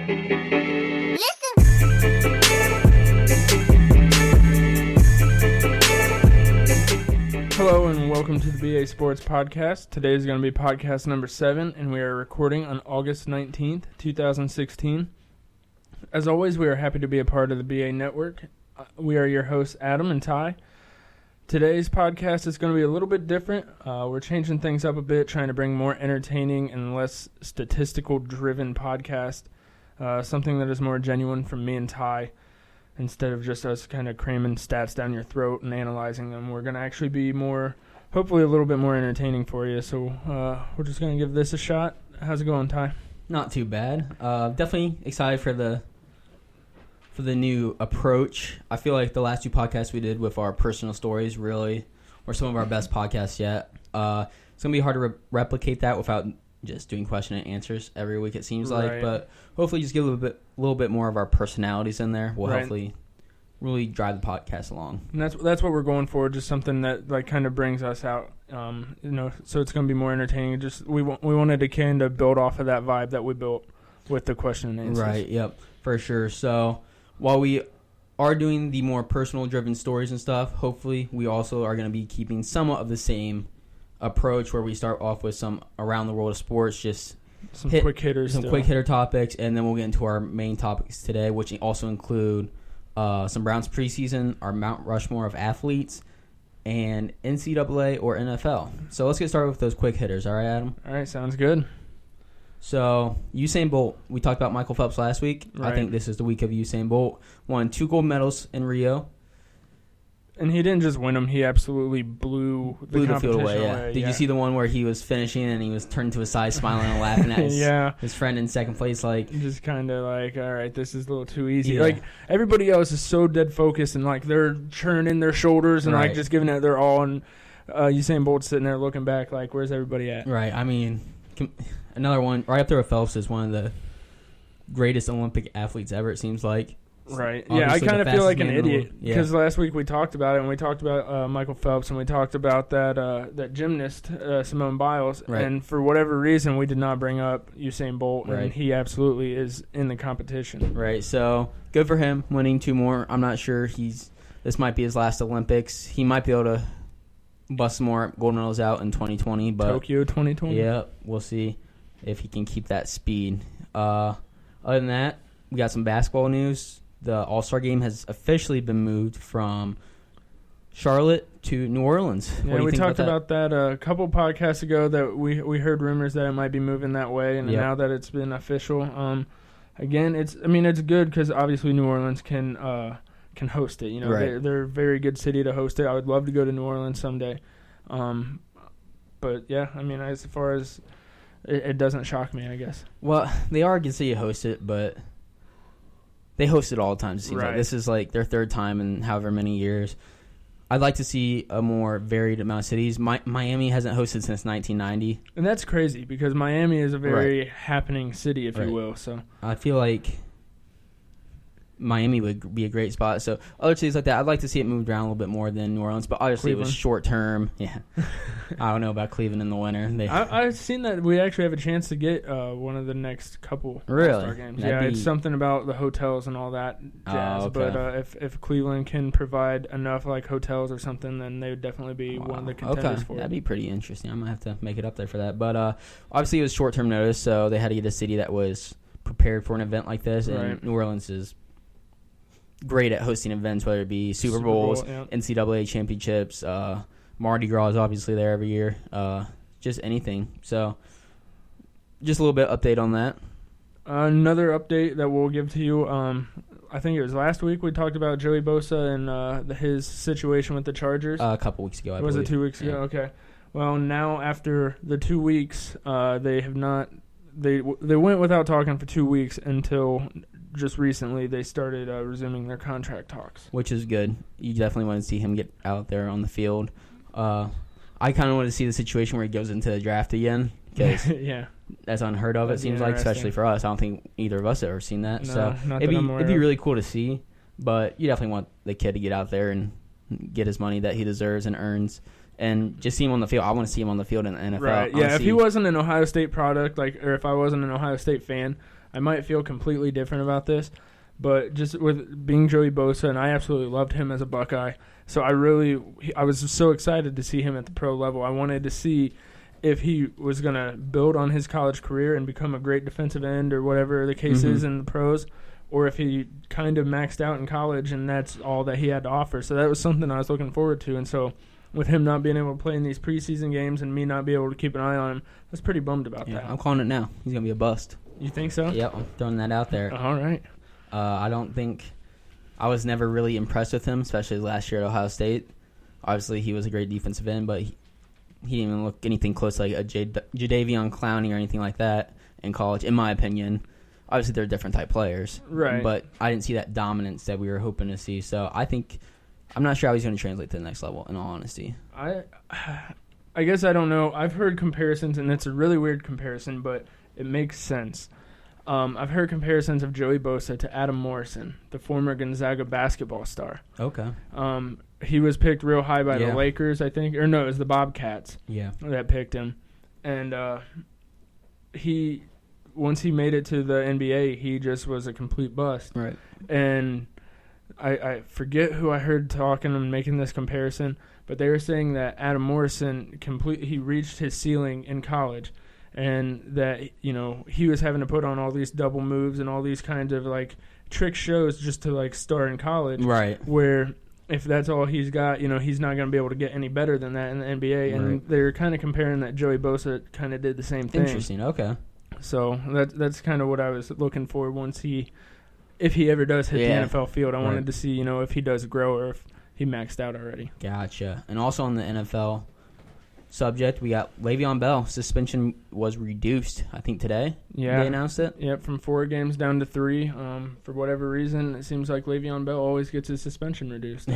Hello and welcome to the BA Sports Podcast. Today is going to be podcast number 7, and we are recording on August 19th, 2016. As always, we are happy to be a part of the BA Network. We are your hosts, Adam and Ty. Today's podcast is going to be a little bit different. We're changing things up a bit, trying to bring more entertaining and less statistical-driven podcast, something that is more genuine from me and Ty. Instead of just us kind of cramming stats down your throat and analyzing them, we're going to actually be more, hopefully a little bit more entertaining for you. So we're just going to give this a shot. How's it going, Ty? Not too bad. Definitely excited for the new approach. I feel like the last two podcasts we did with our personal stories really were some of our best podcasts yet. It's going to be hard to replicate that without just doing question and answers every week, it seems like. But hopefully just get a little bit more of our personalities in there will hopefully really drive the podcast along. And that's what we're going for, just something that like kind of brings us out. So it's going to be more entertaining. Just we wanted to kind of build off of that vibe that we built with the question and answers. Right, yep, for sure. So while we are doing the more personal-driven stories and stuff, hopefully we also are going to be keeping somewhat of the same approach where we start off with some around the world of sports, just some quick hitters, quick hitter topics, and then we'll get into our main topics today, which also include some Browns preseason, our Mount Rushmore of athletes, and NCAA or NFL. So let's get started with those quick hitters. All right, Adam? All right, sounds good. So, Usain Bolt. We talked about Michael Phelps last week. Right. I think this is the week of Usain Bolt. Won 2 gold medals in Rio. And he didn't just win them. He absolutely blew the field away, yeah. Did you see the one where he was finishing and he was turned to his side smiling and laughing at his friend in second place? Like, just kind of like, all right, this is a little too easy. Yeah. Like, everybody else is so dead focused and, like, they're churning their shoulders and, like, just giving it their all. And Usain Bolt's sitting there looking back like, where's everybody at? Right. I mean, another one right up there with Phelps is one of the greatest Olympic athletes ever, it seems like. Right. Yeah, I kind of feel like an idiot because last week we talked about it, and we talked about Michael Phelps, and we talked about that gymnast, Simone Biles, and for whatever reason we did not bring up Usain Bolt, and he absolutely is in the competition. Right. So good for him winning 2 more. I'm not sure this might be his last Olympics. He might be able to bust some more gold medals out in 2020. But Tokyo 2020? Yeah, we'll see if he can keep that speed. Other than that, we got some basketball news. The All-Star game has officially been moved from Charlotte to New Orleans. Yeah, we talked about that a couple podcasts ago that we heard rumors that it might be moving that way, and now that it's been official, again, it's good because obviously New Orleans can host it. You know, they're a very good city to host it. I would love to go to New Orleans someday, but yeah, I mean, as far as it doesn't shock me, I guess. Well, they are a good city to host it, but they host it all the time, it seems like. This is like their 3rd time in however many years. I'd like to see a more varied amount of cities. Miami hasn't hosted since 1990. And that's crazy because Miami is a very happening city, if you will. So I feel like Miami would be a great spot. So other cities like that, I'd like to see it moved around a little bit more than New Orleans. But obviously Cleveland. It was short term. Yeah. I don't know about Cleveland in the winter. I've seen that we actually have a chance to get one of the next couple All-Star games. It's something about the hotels and all that jazz. But if Cleveland can provide enough like hotels or something, then they would definitely be one of the contenders for it. That'd be pretty interesting. I'm going to have to make it up there for that. But obviously it was short-term notice, so they had to get a city that was prepared for an event like this. And New Orleans is great at hosting events, whether it be Super Bowls, NCAA championships, Mardi Gras is obviously there every year, just anything. So just a little bit update on that. Another update that we'll give to you, I think it was last week we talked about Joey Bosa and his situation with the Chargers. A couple weeks ago, I believe. Was it 2 weeks ago? Okay. Well, now after the 2 weeks, they have not – they went without talking for 2 weeks until – just recently they started resuming their contract talks. Which is good. You definitely want to see him get out there on the field. I kind of want to see the situation where he goes into the draft again. Because that's unheard of, it seems like, especially for us. I don't think either of us have ever seen that. So it'd be really cool to see. But you definitely want the kid to get out there and get his money that he deserves and earns And just see him on the field. I want to see him on the field in the NFL. Right. Yeah, if he wasn't an Ohio State product, or if I wasn't an Ohio State fan, I might feel completely different about this. But just with being Joey Bosa, and I absolutely loved him as a Buckeye. So I was so excited to see him at the pro level. I wanted to see if he was going to build on his college career and become a great defensive end or whatever the case is in the pros, or if he kind of maxed out in college and that's all that he had to offer. So that was something I was looking forward to. And so with him not being able to play in these preseason games and me not being able to keep an eye on him, I was pretty bummed about that. I'm calling it now. He's going to be a bust. You think so? Yep, I'm throwing that out there. All right. I was never really impressed with him, especially last year at Ohio State. Obviously, he was a great defensive end, but he didn't even look anything close to like a Jadeveon Clowney or anything like that in college, in my opinion. Obviously, they're different type players. Right. But I didn't see that dominance that we were hoping to see. So I'm not sure how he's going to translate to the next level, in all honesty. I guess I don't know. I've heard comparisons, and it's a really weird comparison, but it makes sense. I've heard comparisons of Joey Bosa to Adam Morrison, the former Gonzaga basketball star. Okay. He was picked real high by the Lakers, I think. Or no, it was the Bobcats that picked him. And once he made it to the NBA, he just was a complete bust. Right. And I forget who I heard talking and making this comparison, but they were saying that Adam Morrison he reached his ceiling in college. And that, he was having to put on all these double moves and all these kinds of, trick shows just to, start in college. Right. Where if that's all he's got, he's not going to be able to get any better than that in the NBA. Right. And they're kind of comparing that Joey Bosa kind of did the same thing. Interesting. Okay. So that's kind of what I was looking for if he ever does hit the NFL field. I wanted to see, if he does grow or if he maxed out already. Gotcha. And also on the NFL subject, we got Le'Veon Bell. Suspension was reduced, I think, today. Yeah. They announced it? Yep, from 4 games down to 3. For whatever reason, it seems like Le'Veon Bell always gets his suspension reduced.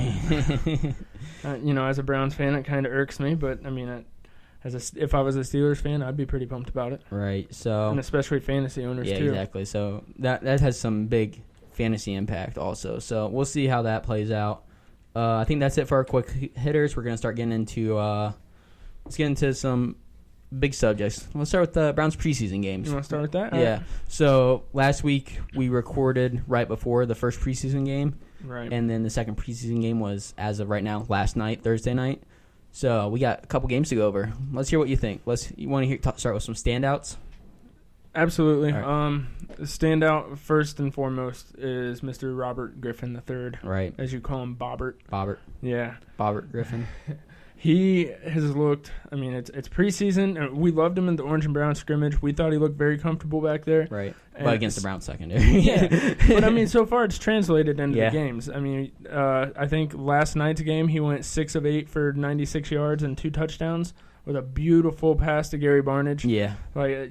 As a Browns fan, it kind of irks me, but, I mean, if I was a Steelers fan, I'd be pretty pumped about it. Right, so... And especially fantasy owners, too. Yeah, exactly. So that has some big fantasy impact also. So we'll see how that plays out. I think that's it for our quick hitters. We're going to start getting into... Let's get into some big subjects. Let's start with the Browns preseason games. You want to start with that? Yeah. Right. So last week we recorded right before the first preseason game. Right. And then the second preseason game was, as of right now, last night, Thursday night. So we got a couple games to go over. Let's hear what you think. You want to start with some standouts? Absolutely. Right. Standout first and foremost is Mr. Robert Griffin III. Right. As you call him, Bobbert. Yeah. Bobbert Griffin. He has looked, it's preseason. And we loved him in the orange and brown scrimmage. We thought he looked very comfortable back there. Right. But against the Browns secondary. Yeah. But, so far it's translated into the games. I think last night's game he went 6 of 8 for 96 yards and 2 touchdowns with a beautiful pass to Gary Barnidge. Yeah.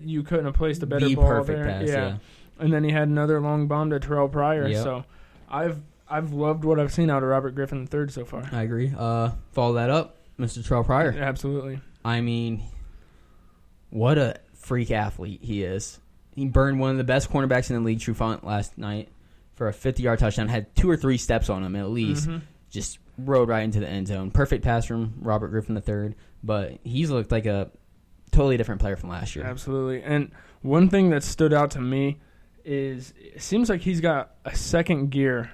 You couldn't have placed a better ball perfect there. Pass, yeah. And then he had another long bomb to Terrell Pryor. Yep. So I've loved what I've seen out of Robert Griffin III so far. I agree. Follow that up. Mr. Terrell Pryor. Absolutely. What a freak athlete he is. He burned one of the best cornerbacks in the league, Trufant, last night for a 50-yard touchdown. Had 2 or 3 steps on him at least. Mm-hmm. Just rode right into the end zone. Perfect pass from Robert Griffin III. But he's looked like a totally different player from last year. Absolutely. And one thing that stood out to me is it seems like he's got a second gear,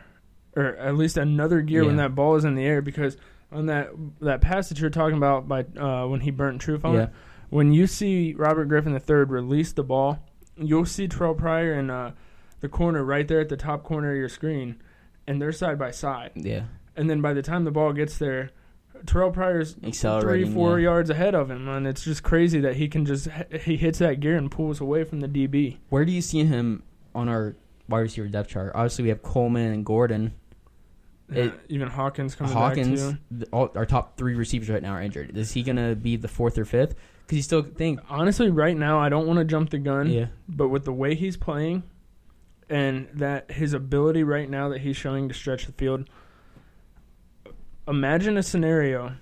or at least another gear when that ball is in the air, because on that pass that you're talking about by when he burnt Trufant, when you see Robert Griffin III release the ball, you'll see Terrell Pryor in the corner right there at the top corner of your screen, and they're side by side. Yeah. And then by the time the ball gets there, Terrell Pryor's 3-4 yards ahead of him, and it's just crazy that he hits that gear and pulls away from the DB. Where do you see him on our wide receiver depth chart? Obviously, we have Coleman and Gordon. Even Hawkins coming back too. Our top 3 receivers right now are injured. Is he going to be the 4th or 5th? Because you still think... Honestly, right now, I don't want to jump the gun. But with the way he's playing and that his ability right now that he's showing to stretch the field, imagine a scenario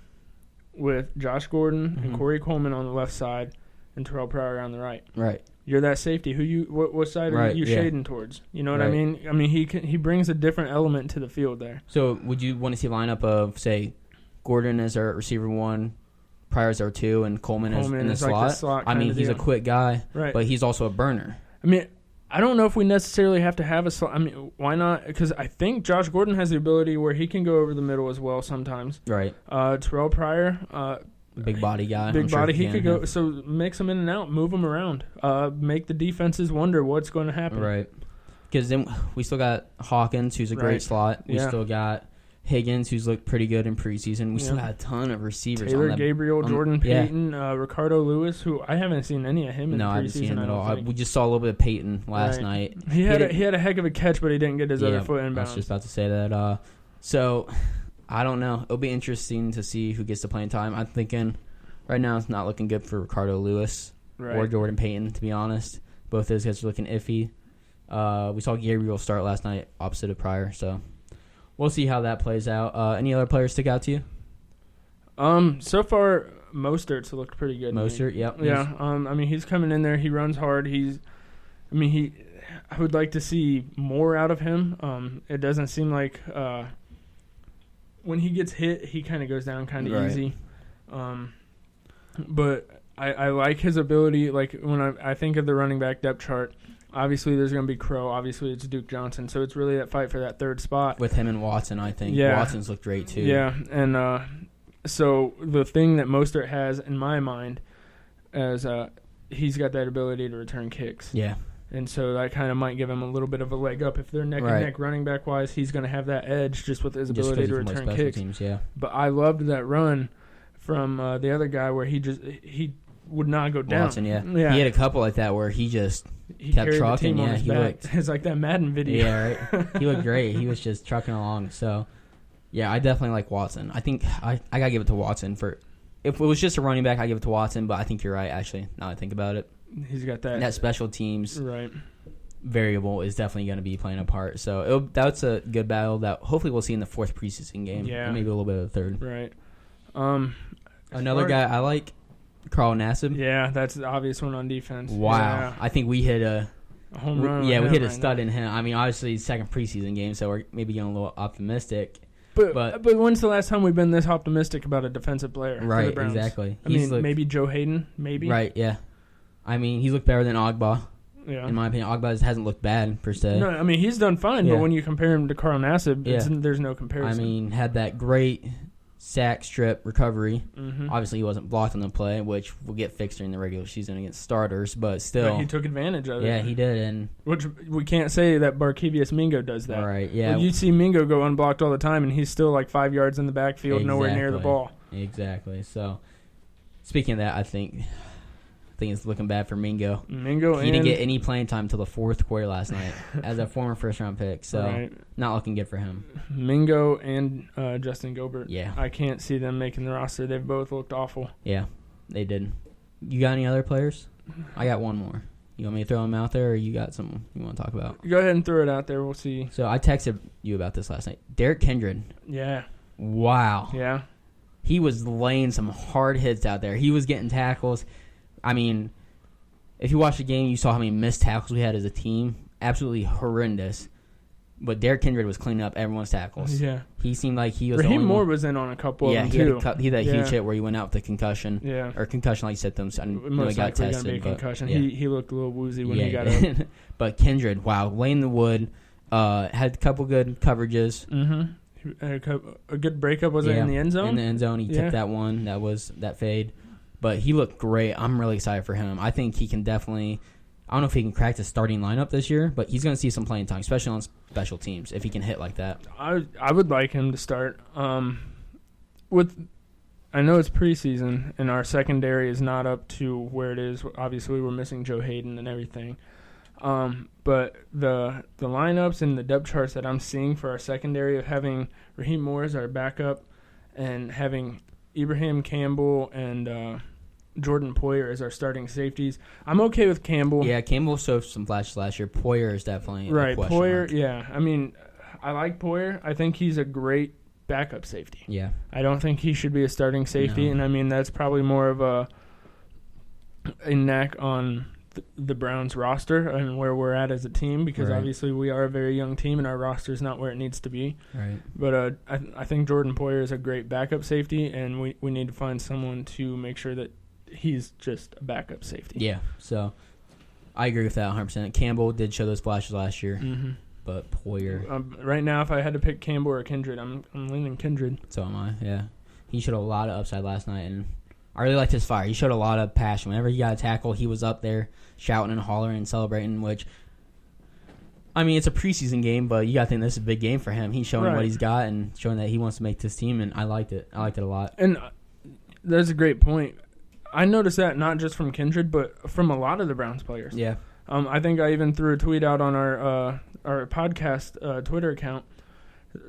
with Josh Gordon and Corey Coleman on the left side and Terrell Pryor on the right. Right. You're that safety. What side are you shading towards? You know what I mean? He brings a different element to the field there. So would you want to see a lineup of, say, Gordon as our receiver 1, Pryor's there too, and Coleman is in the slot. Like the slot I mean, he's a quick guy, right? But he's also a burner. I mean, I don't know if we necessarily have to have a slot. I mean, why not? Because I think Josh Gordon has the ability where he can go over the middle as well sometimes. Right. Terrell Pryor, big body guy. Big body. He could go. So mix him in and out, move him around, make the defenses wonder what's going to happen. Right. Because then we still got Hawkins, who's a great slot. We still got Higgins, who's looked pretty good in preseason. We still got a ton of receivers. Taylor Gabriel, Jordan Payton, Ricardo Lewis, who I haven't seen any of him in preseason. No, I haven't seen him at all. We just saw a little bit of Payton last night. He had a heck of a catch, but he didn't get his other foot inbounds. I was just about to say that. So, I don't know. It'll be interesting to see who gets the playing time. I'm thinking right now it's not looking good for Ricardo Lewis or Jordan Payton, to be honest. Both those guys are looking iffy. We saw Gabriel start last night opposite of Pryor, so we'll see how that plays out. Any other players stick out to you? So far, Mostert's looked pretty good. Mostert, yep. Yeah. I mean, he's coming in there. He runs hard. I would like to see more out of him. It doesn't seem like when he gets hit, he kind of goes down kind of easy. But I like his ability. Like when I think of the running back depth chart, obviously there's going to be Crow. Obviously it's Duke Johnson. So it's really that fight for that third spot. With him and Watson, I think. Yeah. Watson's looked great too. Yeah, and so the thing that Mostert has in my mind is he's got that ability to return kicks. Yeah. And so that kind of might give him a little bit of a leg up. If they're neck and neck running back wise, he's going to have that edge just with his ability to return kicks. Teams, yeah. But I loved that run from the other guy where he would not go down. Watson, yeah. He had a couple like that where he kept trucking. Yeah, he looked. It's like that Madden video. Yeah, right. He looked great. He was just trucking along. So, yeah, I definitely like Watson. I think I got to give it to Watson for. If it was just a running back, I give it to Watson. But I think you're right. Actually, now I think about it. He's got that. That special teams variable is definitely going to be playing a part. So that's a good battle that hopefully we'll see in the fourth preseason game. Yeah. And maybe a little bit of the third. Right. Another guy I like, Carl Nassib. Yeah, that's the obvious one on defense. Wow. Yeah. I think we hit a home run. Yeah, we hit a stud in him. I mean, obviously, second preseason game, so we're maybe getting a little optimistic. But when's the last time we've been this optimistic about a defensive player? Right, for the Browns? Exactly. Maybe Joe Hayden, maybe. Right, yeah. I mean, he looked better than Ogba. Yeah. In my opinion, Ogba hasn't looked bad, per se. No, I mean, he's done fine, but when you compare him to Carl Nassib, there's no comparison. I mean, had that great sack strip recovery. Mm-hmm. Obviously, he wasn't blocked on the play, which will get fixed during the regular season against starters, but still. But he took advantage of it. Yeah, he did. Which we can't say that Barkevious Mingo does that. Right, yeah. Well, you see Mingo go unblocked all the time, and he's still like 5 yards in the backfield, nowhere near the ball. Exactly. So, speaking of that, I think it's looking bad for Mingo. He didn't get any playing time until the fourth quarter last night as a former first-round pick. So, not looking good for him. Mingo and Justin Gilbert. Yeah. I can't see them making the roster. They've both looked awful. Yeah, they did. You got any other players? I got one more. You want me to throw them out there, or you got something you want to talk about? Go ahead and throw it out there. We'll see. So, I texted you about this last night. Derek Kindred. Yeah. Wow. Yeah. He was laying some hard hits out there. He was getting tackles. I mean, if you watched the game, you saw how many missed tackles we had as a team. Absolutely horrendous. But Derek Kindred was cleaning up everyone's tackles. Yeah. He seemed like he was Raheem Moore was in on a couple of them, too. He had that huge hit where he went out with a concussion. Yeah. Or concussion, like you said, Most got tested. Going to be a concussion. Yeah. He looked a little woozy when he got up. But Kindred, wow, laying the wood. Had a couple good coverages. Mm-hmm. A good breakup. Was it in the end zone? In the end zone. He took that one. That was that fade. But he looked great. I'm really excited for him. I think he can definitely – I don't know if he can crack the starting lineup this year, but he's going to see some playing time, especially on special teams, if he can hit like that. I would like him to start. I know it's preseason, and our secondary is not up to where it is. Obviously, we're missing Joe Hayden and everything. But the lineups and the depth charts that I'm seeing for our secondary of having Raheem Moore as our backup and having Ibrahim Campbell and Jordan Poyer as our starting safeties. I'm okay with Campbell. Yeah, Campbell showed some flashes last year. Poyer is definitely right. A question Poyer, mark. yeah. I mean, I like Poyer. I think he's a great backup safety. Yeah. I don't think he should be a starting safety, and I mean that's probably more of a knack on the Browns roster and where we're at as a team, because Right. obviously we are a very young team and our roster is not where it needs to be. Right. But I think Jordan Poyer is a great backup safety, and we need to find someone to make sure that he's just a backup safety. Yeah. So I agree with that 100%. Campbell did show those flashes last year, Mm-hmm. but Poyer. Right now, if I had to pick Campbell or Kindred, I'm leaning Kindred. So am I. Yeah. He showed a lot of upside last night, and I really liked his fire. He showed a lot of passion. Whenever he got a tackle, he was up there shouting and hollering and celebrating, which, I mean, it's a preseason game, but you got to think this is a big game for him. He's showing what he's got and showing that he wants to make this team, and I liked it. I liked it a lot. And that's a great point. I noticed that not just from Kindred, but from a lot of the Browns players. Yeah. I think I even threw a tweet out on our podcast Twitter account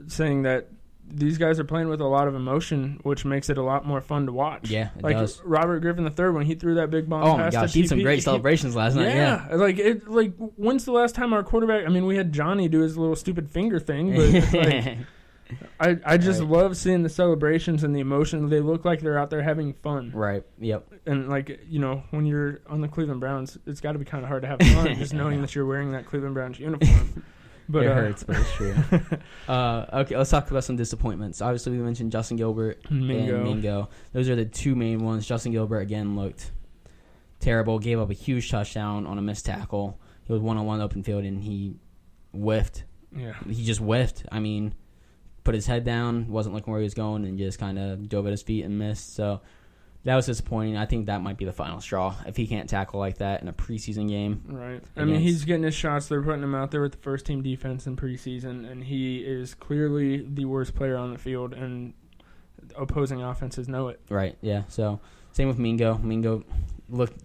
saying that these guys are playing with a lot of emotion, which makes it a lot more fun to watch. Yeah, it like does. Robert Griffin III, when he threw that big bomb Oh past my gosh, he had some great celebrations last night. Yeah. Like when's the last time our quarterback? I mean, we had Johnny do his little stupid finger thing, but it's like, I just love seeing the celebrations and the emotion. They look like they're out there having fun. Right. Yep. And when you're on the Cleveland Browns, it's got to be kind of hard to have fun just knowing that you're wearing that Cleveland Browns uniform. But it hurts, but it's true. Okay, let's talk about some disappointments. Obviously, we mentioned Justin Gilbert and Mingo. Those are the two main ones. Justin Gilbert, again, looked terrible. Gave up a huge touchdown on a missed tackle. He was one-on-one open field, and he whiffed. Yeah. He just whiffed. I mean, put his head down, wasn't looking where he was going, and just kind of dove at his feet and missed. So that was disappointing. I think that might be the final straw if he can't tackle like that in a preseason game. Right. I mean, he's getting his shots. They're putting him out there with the first-team defense in preseason, and he is clearly the worst player on the field, and opposing offenses know it. Right, yeah. So same with Mingo. Mingo looked.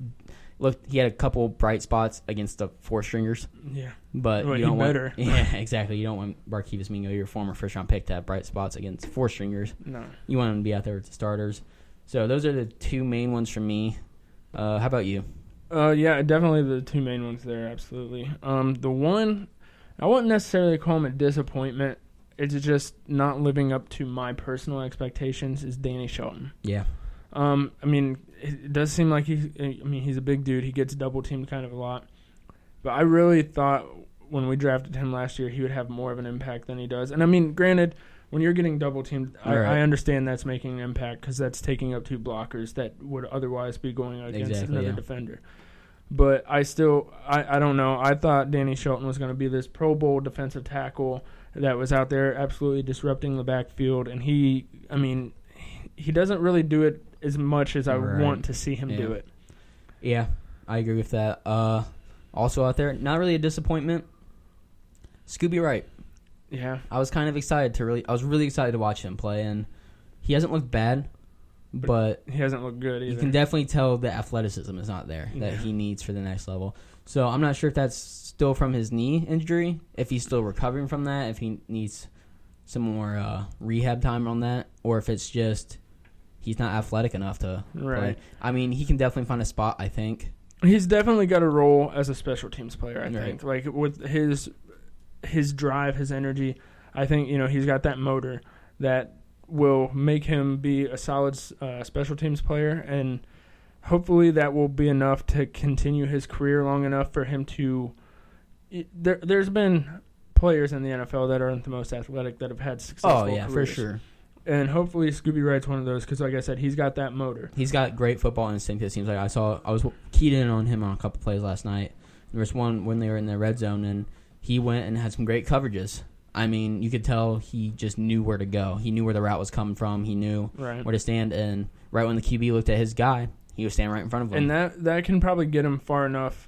He had a couple bright spots against the four-stringers. Yeah. But you don't want. Better. Yeah, exactly. You don't want Barkevius Mingo, your former first-round pick, to have bright spots against four-stringers. No. You want him to be out there with the starters. So those are the two main ones for me. How about you? Yeah, definitely the two main ones there, absolutely. The one, I wouldn't necessarily call him a disappointment. It's just not living up to my personal expectations is Danny Shelton. Yeah. I mean, it does seem like he's a big dude. He gets double-teamed kind of a lot. But I really thought when we drafted him last year, he would have more of an impact than he does. And, I mean, granted, when you're getting double-teamed, I understand that's making an impact because that's taking up two blockers that would otherwise be going against another defender. But I don't know. I thought Danny Shelton was going to be this Pro Bowl defensive tackle that was out there absolutely disrupting the backfield. And he doesn't really do it as much as I want to see him do it. Yeah, I agree with that. Also out there, not really a disappointment, Scooby Wright. Yeah, I was kind of excited I was really excited to watch him play, and he hasn't looked bad, but he hasn't looked good either. You can definitely tell the athleticism is not there that he needs for the next level. So I'm not sure if that's still from his knee injury, if he's still recovering from that, if he needs some more rehab time on that, or if it's just he's not athletic enough to play. I mean, he can definitely find a spot, I think. He's definitely got a role as a special teams player, I think. Like, with his drive, his energy, I think, he's got that motor that will make him be a solid special teams player, and hopefully that will be enough to continue his career long enough for him to there's been players in the NFL that aren't the most athletic that have had successful careers. For sure. And hopefully Scooby Wright's one of those because, like I said, he's got that motor. He's got great football instinct, it seems like. I was keyed in on him on a couple plays last night. There was one when they were in the red zone, and he went and had some great coverages. I mean, you could tell he just knew where to go. He knew where the route was coming from. He knew where to stand. And right when the QB looked at his guy, he was standing right in front of him. And that can probably get him far enough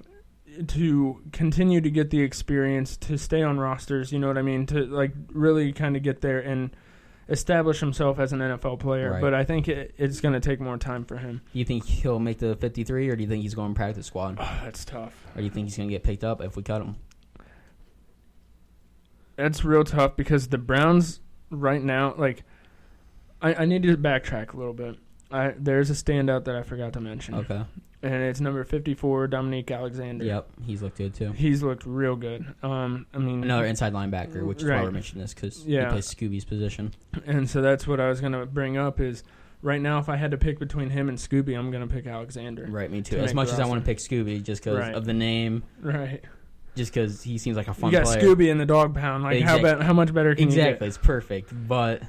to continue to get the experience, to stay on rosters, you know what I mean, to really kind of get there and establish himself as an NFL player. But I think it's going to take more time for him. Do you think he'll make the 53, or do you think he's going to practice squad? Oh, that's tough. Or do you think he's going to get picked up if we cut him? That's real tough because the Browns right now, I need to backtrack a little bit. There's a standout that I forgot to mention. Okay. And it's number 54, Dominique Alexander. Yep, he's looked good too. He's looked real good. Another inside linebacker, which is why we're mentioning this, because he plays Scooby's position. And so that's what I was going to bring up is right now, if I had to pick between him and Scooby, I'm going to pick Alexander. Right, me too. As much as I want to pick Scooby just because of the name. Right. Just because he seems like a fun player. You got Scooby in the dog pound. Like, how much better can you get? Exactly, it's perfect. But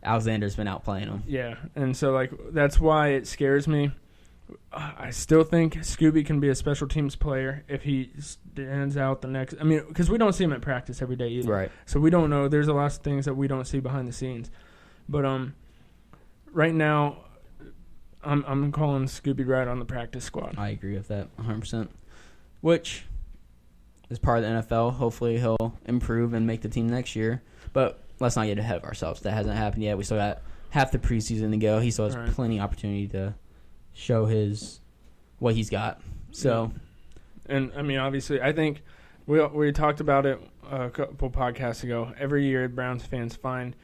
Alexander's been outplaying him. Yeah, and so, like, that's why it scares me. I still think Scooby can be a special teams player if he stands out the next. I mean, because we don't see him at practice every day either. Right. So we don't know. There's a lot of things that we don't see behind the scenes. But right now, I'm calling Scooby right on the practice squad. I agree with that 100%. Which is part of the NFL. Hopefully he'll improve and make the team next year. But let's not get ahead of ourselves. That hasn't happened yet. We still got half the preseason to go. He still has plenty of opportunity to show what he's got. So, and I mean, obviously, I think we talked about it a couple podcasts ago. Every year, Browns fans find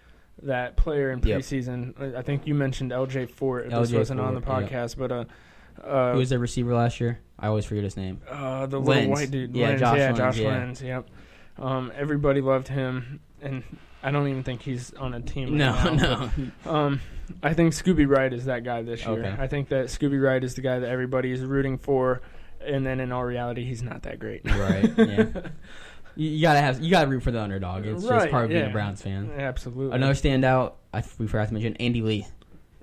that player in preseason. Yep. I think you mentioned LJ Fort. This wasn't on the podcast, but who was their receiver last year? I always forget his name. The little white dude. Yeah, Josh Lenz. Yep. Everybody loved him, and I don't even think he's on a team. No. But, I think Scooby Wright is that guy this year. Okay. I think that Scooby Wright is the guy that everybody is rooting for, and then in all reality, he's not that great. Right. Yeah. You gotta root for the underdog. It's just part of being a Browns fan. Absolutely. Another standout, we forgot to mention, Andy Lee.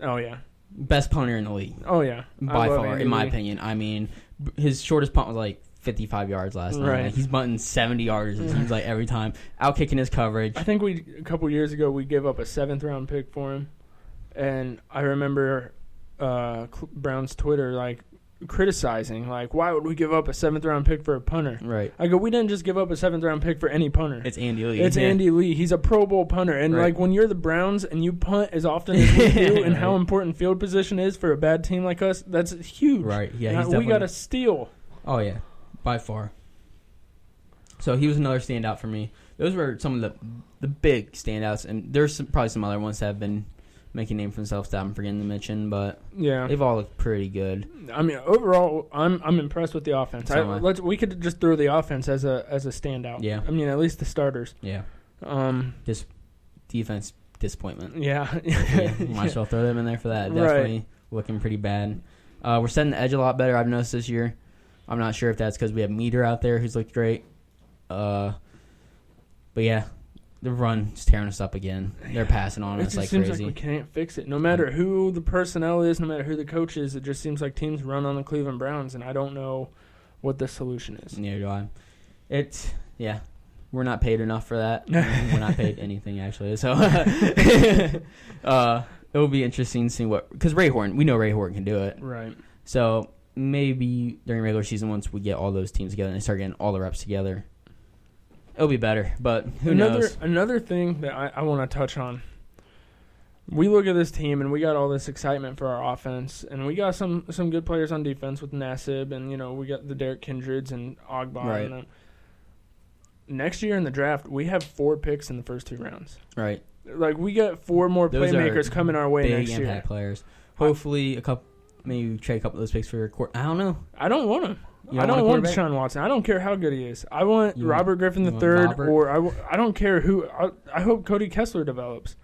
Oh yeah. Best punter in the league. Oh yeah. By far, in my opinion. I mean, his shortest punt was like 55 yards last night. Right. Like, he's bunting 70 yards, it seems like, every time. Out kicking his coverage. I think a couple years ago, we gave up a 7th round pick for him. And I remember Brown's Twitter, like, criticizing, like, why would we give up a 7th round pick for a punter? Right. I go, we didn't just give up a 7th round pick for any punter. It's Andy Lee. It's Andy Lee. He's a Pro Bowl punter. And, like, when you're the Browns and you punt as often as we do and how important field position is for a bad team like us, that's huge. Right. Yeah, we got to steal. Oh, yeah. By far. So he was another standout for me. Those were some of the big standouts. And there's probably some other ones that have been making a name for themselves that I'm forgetting to mention, but they've all looked pretty good. I mean, overall, I'm impressed with the offense. We could just throw the offense as a standout. Yeah. I mean, at least the starters. Yeah. Just defense disappointment. Yeah. Might as well throw them in there for that. Definitely looking pretty bad. We're setting the edge a lot better, I've noticed this year. I'm not sure if that's because we have Meter out there who's looked great. But yeah. The run is tearing us up again. They're passing on us like crazy. It seems like we can't fix it. No matter who the personnel is, no matter who the coach is, it just seems like teams run on the Cleveland Browns, and I don't know what the solution is. Neither do I. We're not paid enough for that. We're not paid anything, actually. So it will be interesting to see because we know Ray Horton can do it. Right. So maybe during regular season, once we get all those teams together and they start getting all the reps together, it'll be better, but who knows? Another thing that I want to touch on, we look at this team, and we got all this excitement for our offense, and we got some good players on defense with Nassib, and, we got the Derek Kindreds and Ogbon. Right. And, next year in the draft, we have 4 picks in the first 2 rounds. Right. Like, we got 4 more playmakers coming our way next year. Big impact players. Hopefully, maybe trade a couple of those picks for I don't know. I don't want them. I don't want Deshaun Watson. I don't care how good he is. I want Robert Griffin III, or I don't care who. I hope Cody Kessler develops.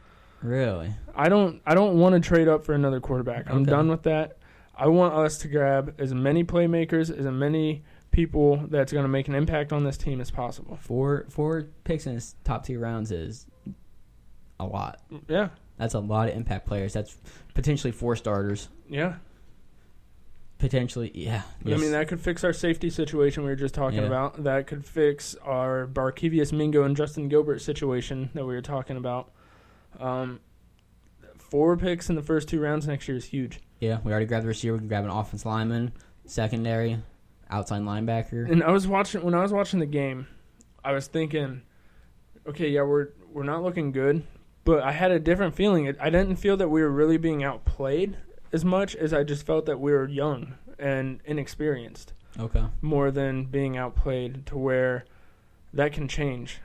Really? I don't want to trade up for another quarterback. I'm done with that. I want us to grab as many playmakers, as many people that's going to make an impact on this team as possible. 4 picks in his top 2 rounds is a lot. Yeah. That's a lot of impact players. That's potentially 4 starters. Yeah. Potentially, yeah. Yes. I mean, that could fix our safety situation we were just talking about. That could fix our Barkevius Mingo and Justin Gilbert situation that we were talking about. 4 picks in the first 2 rounds next year is huge. Yeah, we already grabbed the receiver. We can grab an offensive lineman, secondary, outside linebacker. And when I was watching the game, I was thinking, okay, yeah, we're not looking good, but I had a different feeling. I didn't feel that we were really being outplayed as much as I just felt that we were young and inexperienced. Okay. More than being outplayed, to where that can change,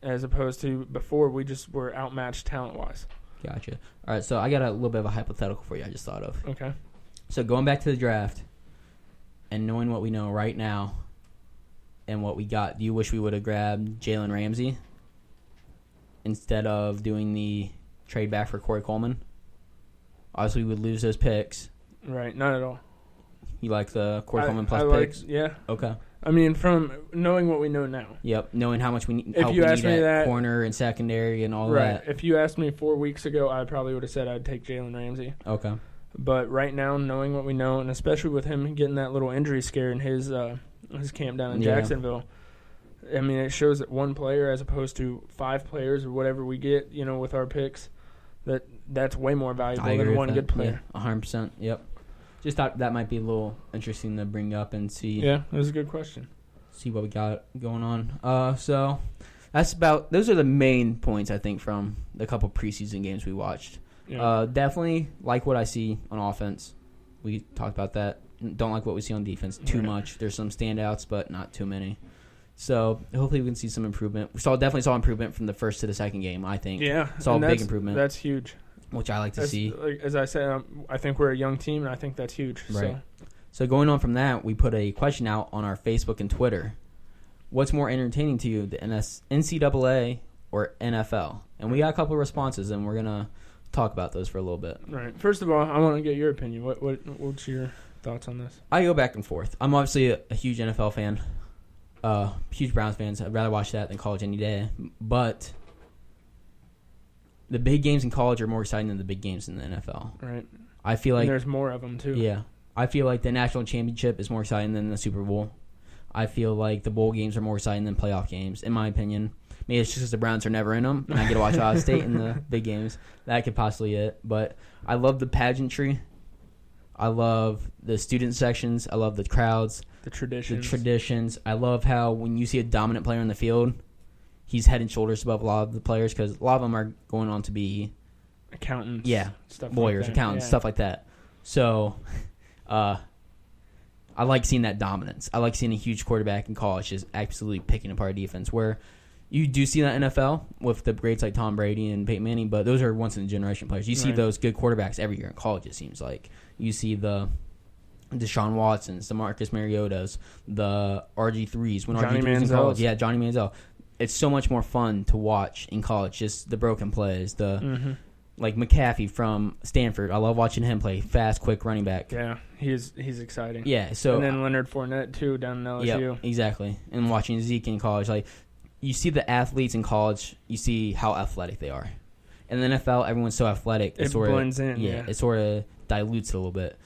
as opposed to before we just were outmatched talent-wise. Gotcha. All right, so I got a little bit of a hypothetical for you I just thought of. Okay. So going back to the draft and knowing what we know right now and what we got, do you wish we would have grabbed Jalen Ramsey instead of doing the trade back for Corey Coleman? Obviously, we would lose those picks. Right, not at all. You like the Corey Coleman plus picks? Yeah. Okay. I mean, from knowing what we know now. Yep, knowing how much we need, if you asked me that corner and secondary and all that. If you asked me 4 weeks ago, I probably would have said I'd take Jalen Ramsey. Okay. But right now, knowing what we know, and especially with him getting that little injury scare in his camp down in Jacksonville, I mean, it shows that one player as opposed to 5 players or whatever we get, with our picks, that's way more valuable than one good player. Yeah, 100%. Yep. Just thought that might be a little interesting to bring up and see. Yeah, that was a good question. See what we got going on. So those are the main points, I think, from the couple preseason games we watched. Yeah. Definitely like what I see on offense. We talked about that. Don't like what we see on defense too much. There's some standouts, but not too many. So hopefully we can see some improvement. We definitely saw improvement from the first to the second game, I think. Yeah. Saw a big improvement. That's huge. Which I like to see. As I said, I think we're a young team, and I think that's huge. Right. So going on from that, we put a question out on our Facebook and Twitter. What's more entertaining to you, the NCAA or NFL? And we got a couple of responses, and we're going to talk about those for a little bit. Right. First of all, I want to get your opinion. What's your thoughts on this? I go back and forth. I'm obviously a huge NFL fan, huge Browns fans. I'd rather watch that than college any day. But the big games in college are more exciting than the big games in the NFL. Right. I feel like there's more of them too. Yeah. I feel like the national championship is more exciting than the Super Bowl. I feel like the bowl games are more exciting than playoff games, in my opinion. Maybe it's just because the Browns are never in them, and I get to watch Ohio State in the big games. That could possibly be it. But I love the pageantry. I love the student sections. I love the crowds. The traditions. I love how when you see a dominant player on the field, he's head and shoulders above a lot of the players because a lot of them are going on to be accountants. Yeah, lawyers, accountants, stuff like that. So I like seeing that dominance. I like seeing a huge quarterback in college just absolutely picking apart defense where you do see that in NFL with the greats like Tom Brady and Peyton Manning, but those are once-in-a-generation players. You see those good quarterbacks every year in college, it seems like. You see the Deshaun Watsons, the Marcus Mariotas, the RG3s. When Johnny RG3s in Manziel. college. Yeah, Johnny Manziel. It's so much more fun to watch in college, just the broken plays, like McAfee from Stanford. I love watching him play fast, quick running back. Yeah, he's exciting. Yeah, so and then Leonard Fournette too down in LSU. Yeah, exactly. And watching Zeke in college, like you see the athletes in college, you see how athletic they are. In the NFL, everyone's so athletic. It blends in. Yeah, it sort of dilutes it a little bit.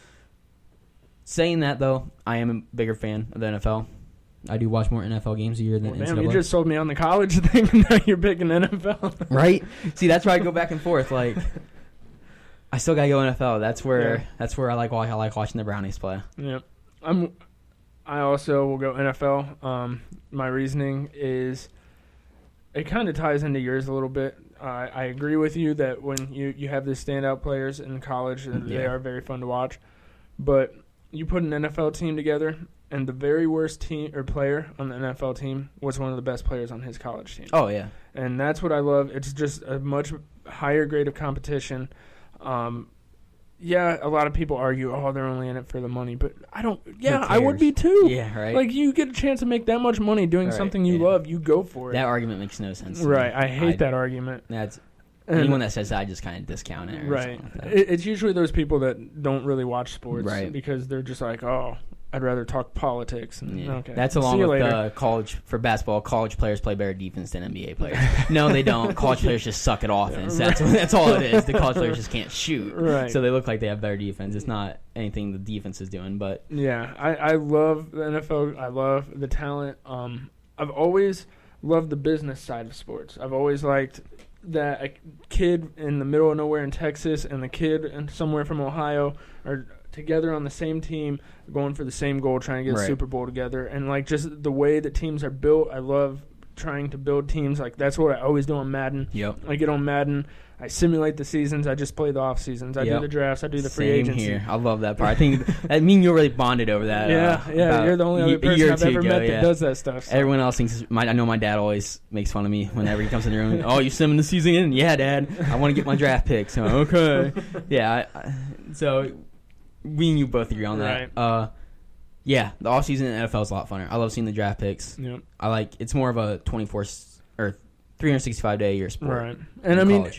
Saying that though, I am a bigger fan of the NFL. I do watch more NFL games a year than NCAA. Damn, you just sold me on the college thing, and now you're picking NFL. Right? See, that's where I go back and forth. Like, I still gotta go NFL. That's where I like watching the Brownies play. Yeah, I also will go NFL. My reasoning is it kind of ties into yours a little bit. I agree with you that when you have the standout players in college, they are very fun to watch. But you put an NFL team together, and the very worst team or player on the NFL team was one of the best players on his college team. Oh, yeah. And that's what I love. It's just a much higher grade of competition. Yeah, a lot of people argue, they're only in it for the money. But I don't. Yeah, I would be too. Yeah, right. Like, you get a chance to make that much money doing something you love, you go for it. That argument makes no sense. Right. I hate that argument. Anyone that says that, I just kind of discount it. Right. It's usually those people that don't really watch sports. Right. Because they're just like, I'd rather talk politics. Okay. That's along with the college for basketball. College players play better defense than NBA players. No, they don't. College players just suck at offense. That's all it is. The college players just can't shoot. Right. So they look like they have better defense. It's not anything the defense is doing. But yeah, I love the NFL. I love the talent. I've always loved the business side of sports. I've always liked that a kid in the middle of nowhere in Texas and the kid somewhere from Ohio are together on the same team, going for the same goal, trying to get a Super Bowl together. And, like, just the way that teams are built, I love trying to build teams. Like, that's what I always do on Madden. Yep. I get on Madden. I simulate the seasons. I just play the off seasons. I do the drafts. I do the free agency. Here. I love that part. I think you're really bonded over that. Yeah. You're the only other person I've ever met that does that stuff. So. Everyone else thinks. I know my dad always makes fun of me whenever he comes in the room. Oh, you simming the season in? Yeah, Dad. I want to get my draft picks. So, okay. Yeah. So we and you both agree on that. Right. Yeah, the off season in the NFL is a lot funner. I love seeing the draft picks. Yep. It's more of a 24 or 365 day a year sport. Right. And I mean,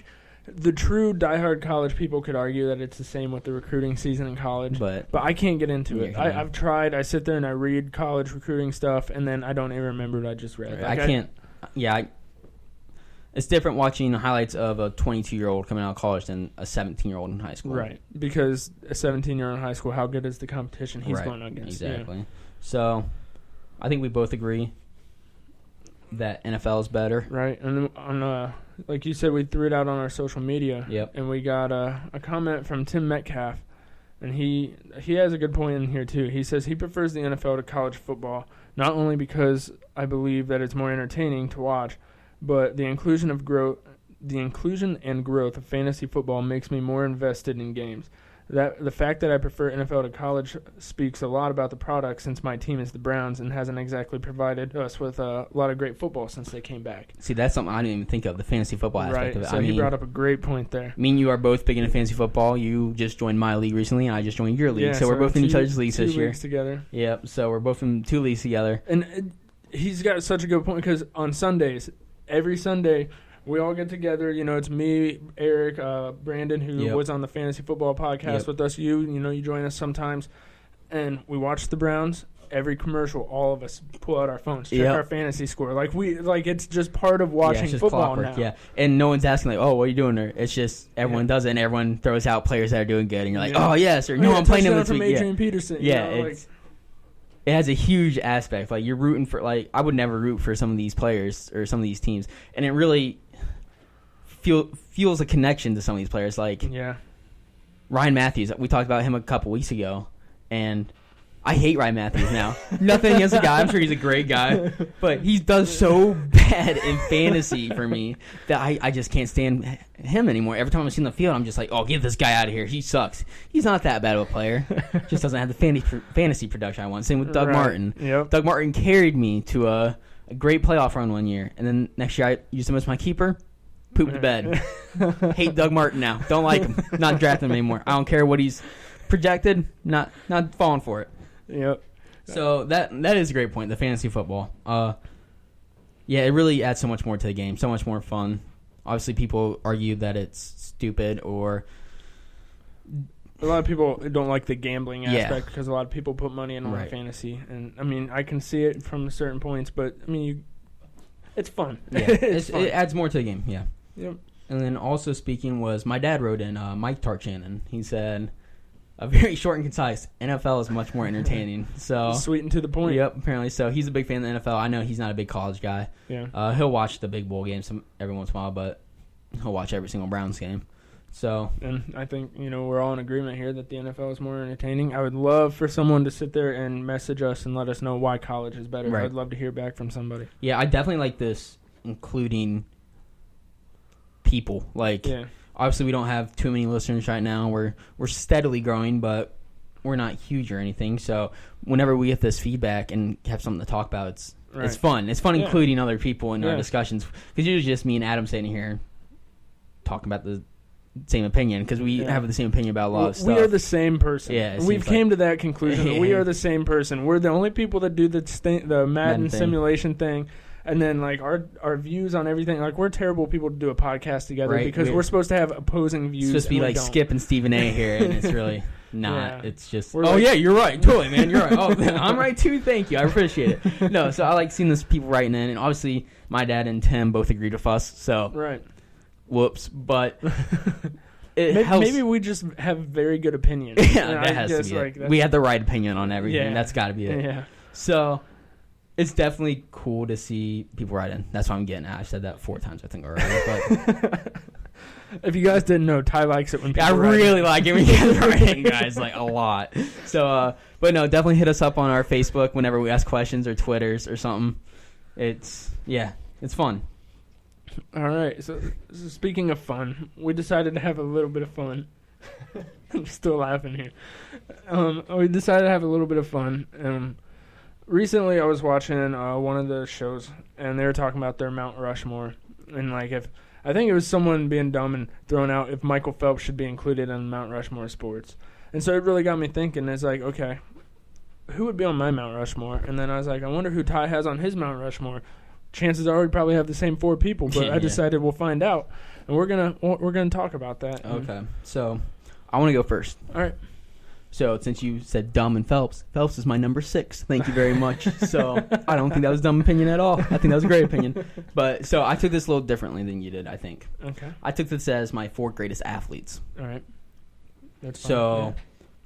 the true diehard college people could argue that it's the same with the recruiting season in college. But I can't get into it. I've tried. I sit there and I read college recruiting stuff, and then I don't even remember what I just read. I can't. It's different watching highlights of a 22-year-old coming out of college than a 17-year-old in high school. Right, because a 17-year-old in high school, how good is the competition he's going against? Exactly. Yeah. So I think we both agree that NFL is better. Right, and like you said, we threw it out on our social media. Yep. And we got a comment from Tim Metcalf, and he has a good point in here too. He says he prefers the NFL to college football, not only because I believe that it's more entertaining to watch, but the inclusion and growth of fantasy football makes me more invested in games. The fact that I prefer NFL to college speaks a lot about the product, since my team is the Browns and hasn't exactly provided us with a lot of great football since they came back. See, that's something I didn't even think of, the fantasy football aspect of it. So he brought up a great point there. Me and you are both big into fantasy football. You just joined my league recently, and I just joined your league. So we're both in each other's leagues this year. 2 leagues together. Yep, so we're both in 2 leagues together. And he's got such a good point, because on Sundays, every Sunday, we all get together. It's me, Eric, Brandon, who was on the Fantasy Football Podcast with us. You join us sometimes. And we watch the Browns. Every commercial, all of us pull out our phones, check our fantasy score. It's just part of watching football clockwork, now. Yeah, and no one's asking, oh, what are you doing there? It's just everyone does it, and everyone throws out players that are doing good. And you're like, oh, yes, or no, I'm playing them this week. Adrian Peterson. It has a huge aspect. You're rooting for, I would never root for some of these players or some of these teams. And it really feels a connection to some of these players. Ryan Matthews, we talked about him a couple weeks ago, and I hate Ryan Matthews now. Nothing against the guy. I'm sure he's a great guy. But he does so bad in fantasy for me that I just can't stand him anymore. Every time I see him on the field, I'm just like, oh, get this guy out of here. He sucks. He's not that bad of a player. Just doesn't have the fantasy production I want. Same with Doug Martin. Yep. Doug Martin carried me to a great playoff run one year. And then next year I used him as my keeper. Pooped the bed. Hate Doug Martin now. Don't like him. Not drafting him anymore. I don't care what he's projected. Not falling for it. Yep. So that is a great point, the fantasy football. It really adds so much more to the game, so much more fun. Obviously, people argue that it's stupid, or a lot of people don't like the gambling aspect because a lot of people put money in on fantasy. And, I can see it from certain points, but, it's fun. Yeah, it's fun. It adds more to the game, yeah. Yep. And then also speaking was, my dad wrote in, Mike Tarchanin. He said, a very short and concise, NFL is much more entertaining. So sweet and to the point. Yep, apparently so. He's a big fan of the NFL. I know he's not a big college guy. Yeah. He'll watch the big bowl games every once in a while, but he'll watch every single Browns game. So, and I think, we're all in agreement here that the NFL is more entertaining. I would love for someone to sit there and message us and let us know why college is better. Right. I'd love to hear back from somebody. Yeah, I definitely like this, including people. Obviously we don't have too many listeners right now. We're steadily growing, but we're not huge or anything. So whenever we get this feedback and have something to talk about, it's fun. It's fun including other people in our discussions. Because usually just me and Adam sitting here talking about the same opinion, because we have the same opinion about a lot of stuff. We are the same person. Yeah, we've came to that conclusion that we are the same person. We're the only people that do the Madden simulation thing. And then, our views on everything, we're terrible people to do a podcast together because we're supposed to have opposing views. It's supposed to be Skip and Stephen A here, and it's really not. Yeah. It's just, you're right. Totally, man. You're right. Oh, I'm right, too. Thank you. I appreciate it. No, so I like seeing these people writing in, and obviously my dad and Tim both agreed with us, so. Right. Whoops. But it helps. Maybe we just have very good opinions. Yeah, that has to be it. We have the right opinion on everything. Yeah. That's got to be it. Yeah. So it's definitely cool to see people write in. That's what I'm getting at. I said that 4 times, I think, already. But if you guys didn't know, Ty likes it when people I really like it when you guys write in, guys, a lot. So, but no, definitely hit us up on our Facebook whenever we ask questions, or Twitters or something. It's fun. All right. So speaking of fun, we decided to have a little bit of fun. I'm still laughing here. We decided to have a little bit of fun. Recently, I was watching one of the shows, and they were talking about their Mount Rushmore, and if I think it was someone being dumb and throwing out if Michael Phelps should be included in Mount Rushmore sports, and so it really got me thinking. It's okay, who would be on my Mount Rushmore? And then I was I wonder who Ty has on his Mount Rushmore. chances are we probably have the same 4 people, but Yeah. I decided we'll find out, and we're gonna talk about that. Okay. So I want to go first. All right. So since you said dumb and Phelps is my number 6. Thank you very much. So I don't think that was a dumb opinion at all. I think that was a great opinion. But so I took this a little differently than you did, I think. Okay. I took this as my 4 greatest athletes. All right. That's fine. So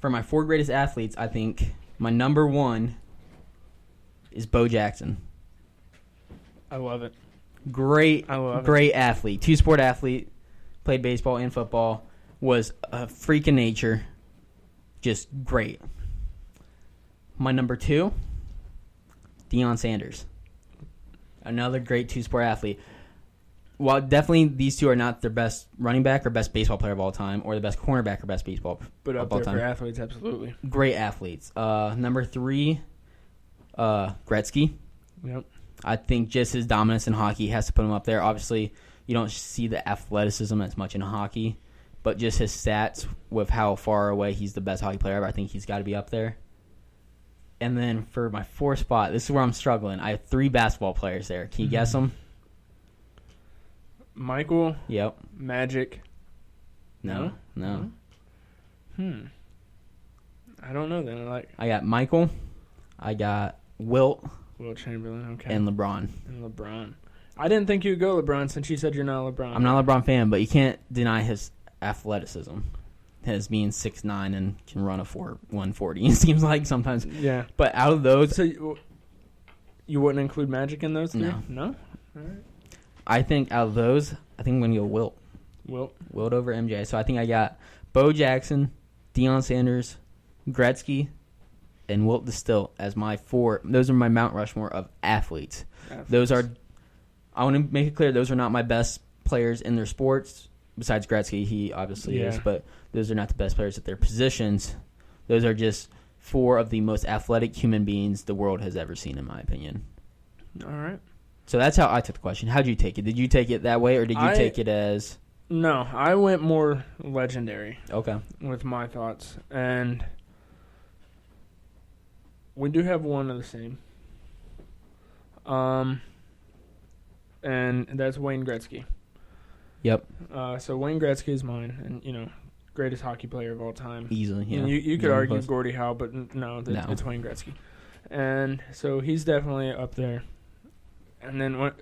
for my 4 greatest athletes, I think my number 1 is Bo Jackson. I love it. Great it. athlete. 2-sport athlete. Played baseball and football. Was a freak of nature. Just great. My number 2, Deion Sanders. Another great 2-sport athlete. While definitely these 2 are not their best running back or best baseball player of all time, or the best cornerback or best baseball But of up all there time. for athletes, absolutely. Great athletes. Number 3, Gretzky. Yep. I think just his dominance in hockey has to put him up there. Obviously, you don't see the athleticism as much in hockey, but just his stats with how far away he's the best hockey player ever, I think he's got to be up there. And then for my 4th spot, this is where I'm struggling. I have 3 basketball players there. Can you guess them? Michael. Yep. Magic. No. I don't know then. I got Michael. I got Wilt. Will Chamberlain. Okay. And LeBron. And LeBron. I didn't think you would go LeBron since you said you're not a LeBron. I'm not a LeBron fan, but you can't deny his athleticism. His being 6'9" and can run a 140. It seems like sometimes. Yeah. But out of those, So you wouldn't include Magic in those 3? No. No? All right. I think out of those, I think I'm going to go Wilt. Wilt over MJ. So I think I got Bo Jackson, Deion Sanders, Gretzky, and Wilt Distill as my 4. Those are my Mount Rushmore of athletes. Those are, I want to make it clear, those are not my best players in their sports. Besides Gretzky, he obviously is, but those are not the best players at their positions. Those are just 4 of the most athletic human beings the world has ever seen, in my opinion. All right. So that's how I took the question. How did you take it? Did you take it that way, or did you take it as... No, I went more legendary. Okay. With my thoughts. And we do have one of the same. And that's Wayne Gretzky. Yep. So Wayne Gretzky is mine, and greatest hockey player of all time. Easily, yeah. And you could argue Gordie Howe, but no, it's Wayne Gretzky. And so he's definitely up there. And then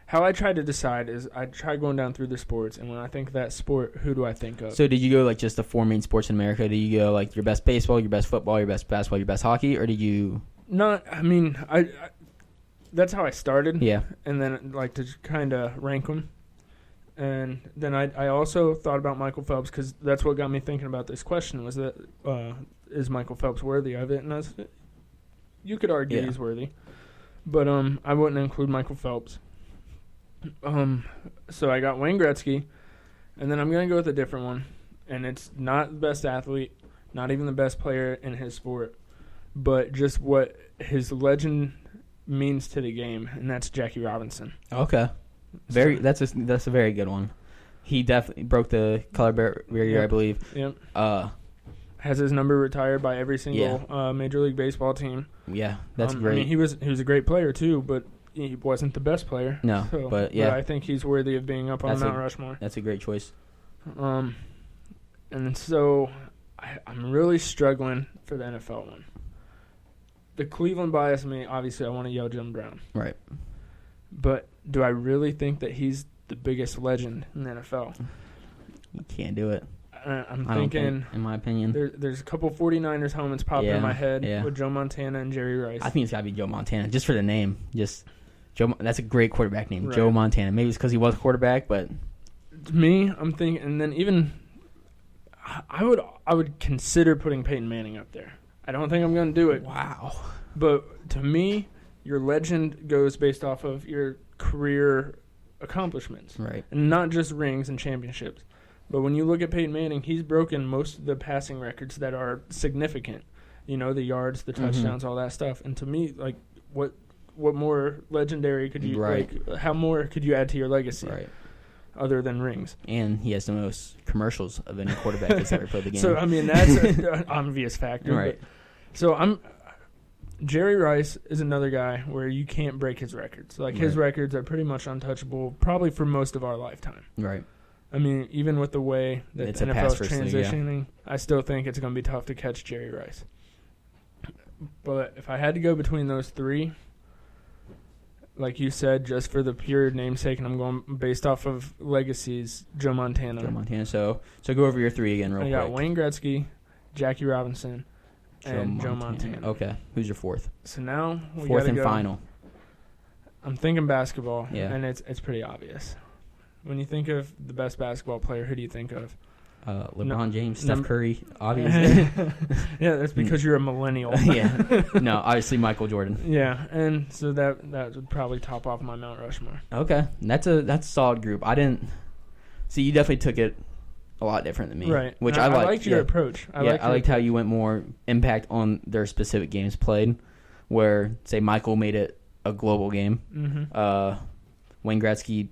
how I try to decide is I try going down through the sports, and when I think of that sport, who do I think of? So did you go like just the 4 main sports in America? Did you go like your best baseball, your best football, your best basketball, your best hockey, or did you? Not. I mean, I that's how I started. Yeah. And then like to kind of rank them. And then I also thought about Michael Phelps because that's what got me thinking about this question was that is Michael Phelps worthy of it? And you could argue he's worthy, but I wouldn't include Michael Phelps. So I got Wayne Gretzky, and then I'm gonna go with a different one, and it's not the best athlete, not even the best player in his sport, but just what his legend means to the game, and that's Jackie Robinson. Okay. That's a very good one. He definitely broke the color barrier, I believe. Yep. Has his number retired by every single Major League Baseball team. Yeah, that's great. I mean, he was a great player too, but he wasn't the best player. No, but I think he's worthy of being up on Mount Rushmore. That's a great choice. And so I'm really struggling for the NFL one. The Cleveland bias me, obviously, I want to yell Jim Brown. Right. But do I really think that he's the biggest legend in the NFL? You can't do it. I'm thinking, in my opinion, there's a couple 49ers helmets popping in my head with Joe Montana and Jerry Rice. I think it's got to be Joe Montana, just for the name. Just Joe. That's a great quarterback name, right. Joe Montana. Maybe it's because he was a quarterback, but to me, I'm thinking, and then even I would consider putting Peyton Manning up there. I don't think I'm going to do it. Wow. But to me, your legend goes based off of your career accomplishments. Right. And not just rings and championships. But when you look at Peyton Manning, he's broken most of the passing records that are significant. The yards, the touchdowns, all that stuff. And to me, like, what more legendary could you, how more could you add to your legacy? Right. Other than rings. And he has the most commercials of any quarterback that's ever played the game. So, I mean, that's an obvious factor. Right. So, Jerry Rice is another guy where you can't break his records. Like, his records are pretty much untouchable, probably for most of our lifetime. Right. I mean, even with the way that It's the a NFL is pass-first transitioning, league, I still think it's going to be tough to catch Jerry Rice. But if I had to go between those three, like you said, just for the pure namesake, and I'm going based off of legacies, Joe Montana. Joe Montana. So go over your three again real quick. I got Wayne Gretzky, Jackie Robinson, and Joe Montana. Okay. Who's your fourth? So now we Fourth gotta and go. final. I'm thinking basketball, Yeah. and it's pretty obvious. When you think of the best basketball player, who do you think of? LeBron James, Steph Curry, obviously. Yeah, that's because you're a millennial. Yeah. No, obviously Michael Jordan. Yeah, and so that would probably top off my Mount Rushmore. Okay. That's a solid group. I didn't see, you definitely took it a lot different than me. Right. Which I I liked. liked your approach. I liked how you went more impact on their specific games played, where, say, Michael made it a global game. Mm-hmm. Wayne Gretzky,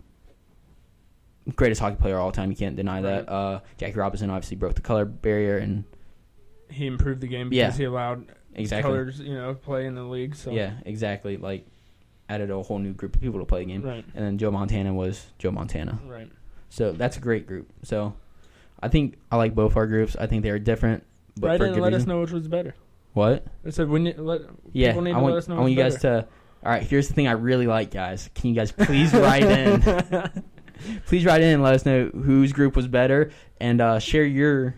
greatest hockey player of all time. You can't deny Right. that. Jackie Robinson obviously broke the color barrier, and He improved the game because he allowed colors, play in the league. So. Yeah, exactly. Like, added a whole new group of people to play the game. Right. And then Joe Montana was Joe Montana. Right. So that's a great group. So I think I like both our groups. I think they are different, but Write for in a and good let reason. us know which was better. What? I said people need to let us know. I want you guys to. All right, here's the thing I really like, guys. Can you guys please write in? Please write in and let us know whose group was better, and share your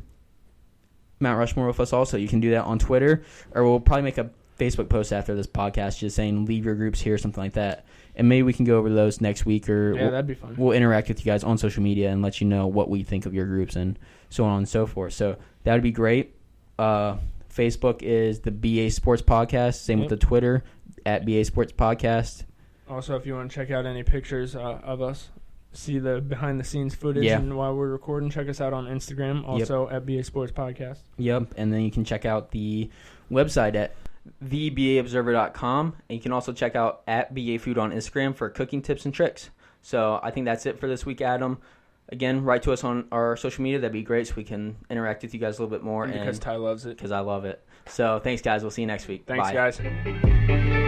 Mount Rushmore with us also. You can do that on Twitter, or we'll probably make a Facebook post after this podcast just saying leave your groups here, something like that. And maybe we can go over those next week, or that'd be fun. We'll interact with you guys on social media and let you know what we think of your groups and so on and so forth. So that would be great. Facebook is the BA Sports Podcast. Same with the Twitter at BA Sports Podcast. Also, if you want to check out any pictures of us, see the behind-the-scenes footage, and while we're recording, check us out on Instagram, also at BA Sports Podcast. Yep, and then you can check out the website at thebaobserver.com, and you can also check out at BA Food on Instagram for cooking tips and tricks. So I think that's it for this week, Adam. Again, write to us on our social media. That'd be great so we can interact with you guys a little bit more. And because Ty loves it. Because I love it. So thanks, guys. We'll see you next week. Thanks, Bye. guys.